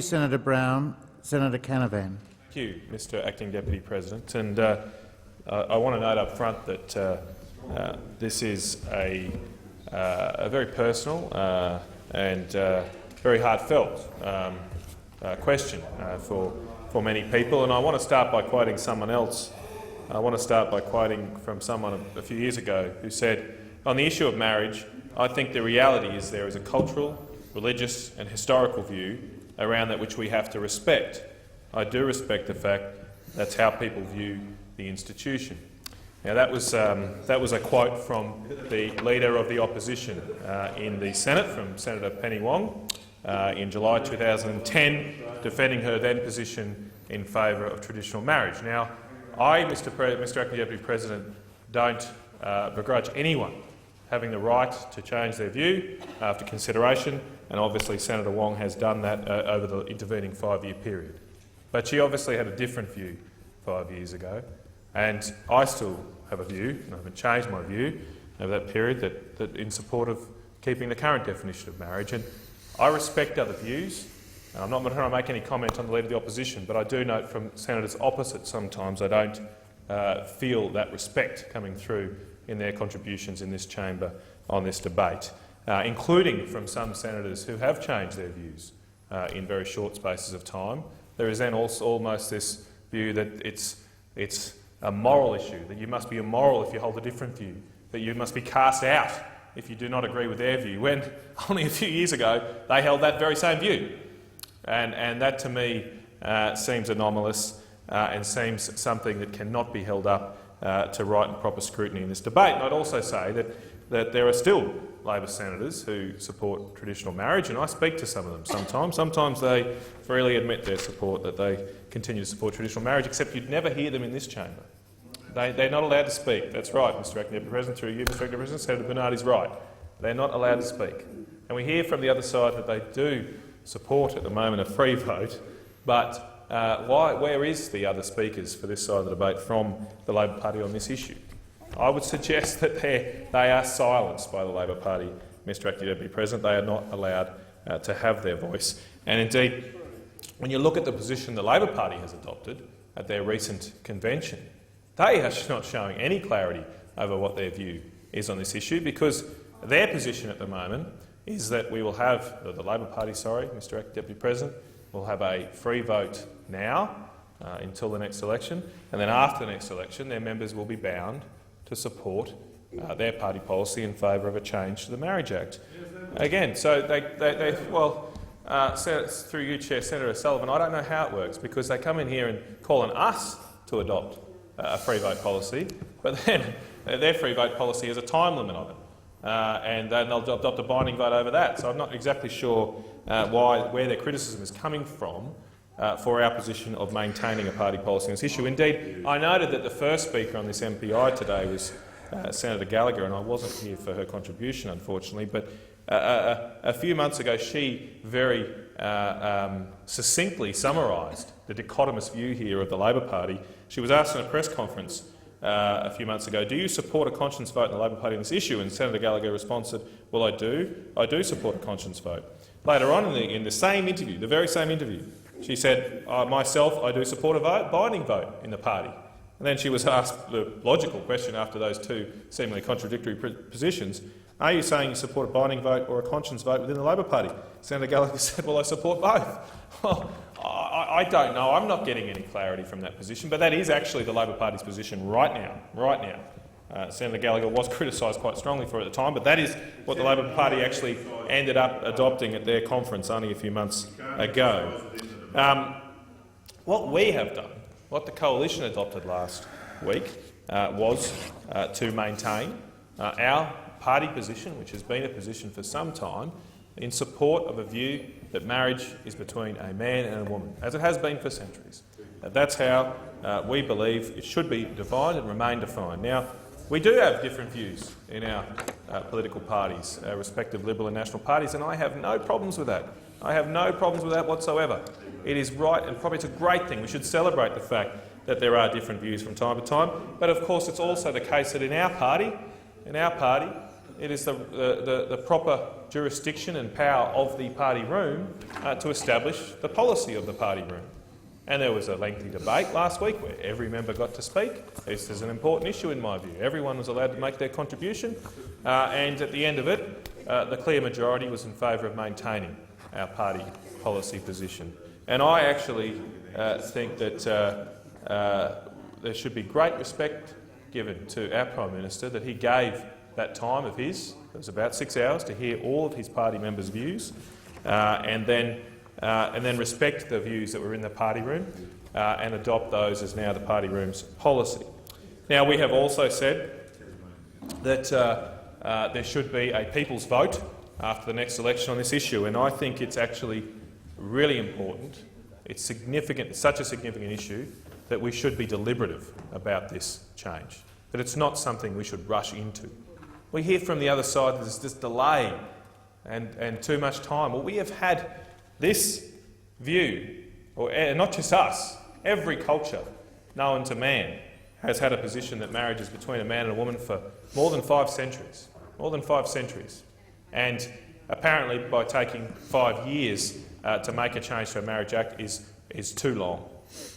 Senator Brown. Senator Canavan. Thank you, Mr Acting Deputy President. And I want to note up front that this is a very personal and very heartfelt question for many people. And I want to start by quoting someone else. I want to start by quoting from someone a few years ago who said, "On the issue of marriage, I think the reality is there is a cultural, religious and historical view around that which we have to respect. I do respect the fact that's how people view the institution." Now that was a quote from the Leader of the Opposition in the Senate, from Senator Penny Wong, in July 2010, defending her then position in favour of traditional marriage. Now, I, Mr Acting Deputy President, don't begrudge anyone having the right to change their view after consideration, and obviously Senator Wong has done that over the intervening 5-year period. But she obviously had a different view 5 years ago, and I still have a view, and I haven't changed my view over that period, that in support of keeping the current definition of marriage. And I respect other views, and I'm not trying to make any comment on the Leader of the Opposition, but I do note from senators opposite sometimes I don't feel that respect coming through in their contributions in this chamber on this debate, including from some senators who have changed their views in very short spaces of time. There is then also almost this view that it's a moral issue, that you must be immoral if you hold a different view, that you must be cast out if you do not agree with their view, when only a few years ago they held that very same view. And that to me seems anomalous and seems something that cannot be held up to right and proper scrutiny in this debate. And I'd also say that there are still Labor senators who support traditional marriage, and I speak to some of them sometimes. Sometimes they freely admit their support, that they continue to support traditional marriage, except you'd never hear them in this chamber. They're not allowed to speak. That's right, Mr Acting Deputy President, through you, Mr Acting President. Senator Bernardi's right. They're not allowed to speak. And we hear from the other side that they do support at the moment a free vote, but where is the other speakers for this side of the debate from the Labor Party on this issue? I would suggest that they are silenced by the Labor Party, Mr Acting Deputy President. They are not allowed to have their voice. And indeed, when you look at the position the Labor Party has adopted at their recent convention, they are not showing any clarity over what their view is on this issue, because their position at the moment is that we will have, the Labor Party, sorry, Mr Acting Deputy President, will have a free vote now until the next election, and then after the next election their members will be bound to support their party policy in favour of a change to the Marriage Act. Again, so through you, Chair, Senator Sullivan, I don't know how it works, because they come in here and call on us to adopt a free vote policy, but then their free vote policy has a time limit on it, and then they'll adopt a binding vote over that. So I'm not exactly sure where their criticism is coming from for our position of maintaining a party policy on this issue. Indeed, I noted that the first speaker on this MPI today was Senator Gallagher, and I wasn't here for her contribution, unfortunately, but a few months ago she very succinctly summarised the dichotomous view here of the Labor Party. She was asked in a press conference a few months ago, "Do you support a conscience vote in the Labor Party on this issue?" And Senator Gallagher responded, "Well, I do support a conscience vote." Later on in the same interview, the very same interview, she said, "Myself, I do support a binding vote in the party." And then she was asked the logical question after those two seemingly contradictory positions, "Are you saying you support a binding vote or a conscience vote within the Labor Party?" Senator Gallagher said, "Well, I support both." Well, I don't know. I'm not getting any clarity from that position, but that is actually the Labor Party's position right now. Senator Gallagher was criticised quite strongly for it at the time, but that is what the Labor Party actually ended up adopting at their conference only a few months ago. What we have done, what the Coalition adopted last week, was to maintain our party position, which has been a position for some time, in support of a view that marriage is between a man and a woman, as it has been for centuries. That's how we believe it should be defined and remain defined. Now, we do have different views in our political parties, our respective Liberal and National parties, and I have no problems with that. I have no problems with that whatsoever. It is right, and probably it's a great thing. We should celebrate the fact that there are different views from time to time. But of course, it's also the case that in our party, it is the proper jurisdiction and power of the party room to establish the policy of the party room. And there was a lengthy debate last week where every member got to speak. This is an important issue in my view. Everyone was allowed to make their contribution, and at the end of it, the clear majority was in favour of maintaining our party policy position. And I actually think that there should be great respect given to our Prime Minister that he gave that time of his, it was about 6 hours, to hear all of his party members' views, and then respect the views that were in the party room and adopt those as now the party room's policy. Now, we have also said that there should be a people's vote after the next election on this issue, and I think it's actually really important. It's significant. It's such a significant issue that we should be deliberative about this change, that it's not something we should rush into. We hear from the other side there's this delay and too much time. Well, we have had this view, and not just us, every culture known to man has had a position that marriage is between a man and a woman for more than 5 centuries. More than 5 centuries. And apparently by taking 5 years to make a change to a Marriage Act is too long.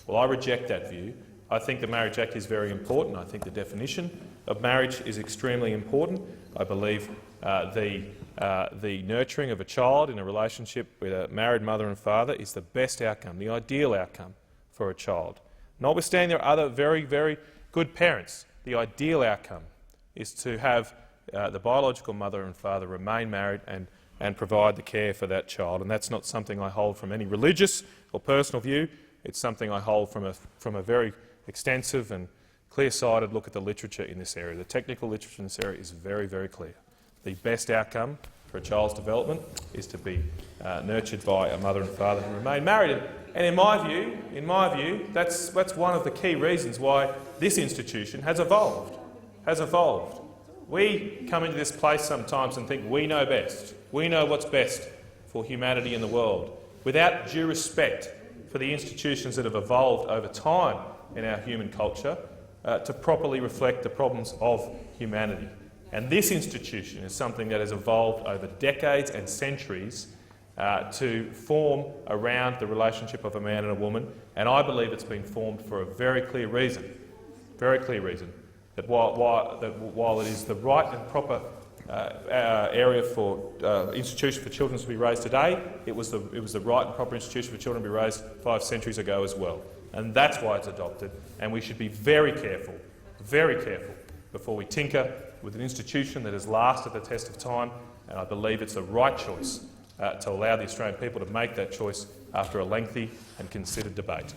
Well, I reject that view. I think the Marriage Act is very important. I think the definition of marriage is extremely important. I believe the nurturing of a child in a relationship with a married mother and father is the best outcome, the ideal outcome for a child. Notwithstanding there are other very, very good parents, the ideal outcome is to have the biological mother and father remain married and provide the care for that child. And that's not something I hold from any religious or personal view. It's something I hold from a very extensive and clear-sighted look at the literature in this area. The technical literature in this area is very, very clear. The best outcome for a child's development is to be nurtured by a mother and father who remain married. And in my view, that's one of the key reasons why this institution has evolved. We come into this place sometimes and think we know best. We know what's best for humanity in the world, without due respect for the institutions that have evolved over time in our human culture to properly reflect the problems of humanity. And this institution is something that has evolved over decades and centuries to form around the relationship of a man and a woman, and I believe it's been formed for a very clear reason, that while it is the right and proper area for institution for children to be raised today, it was the right and proper institution for children to be raised 5 centuries ago as well. And that's why it's adopted, and we should be very careful before we tinker with an institution that has lasted the test of time, and I believe it's the right choice to allow the Australian people to make that choice after a lengthy and considered debate.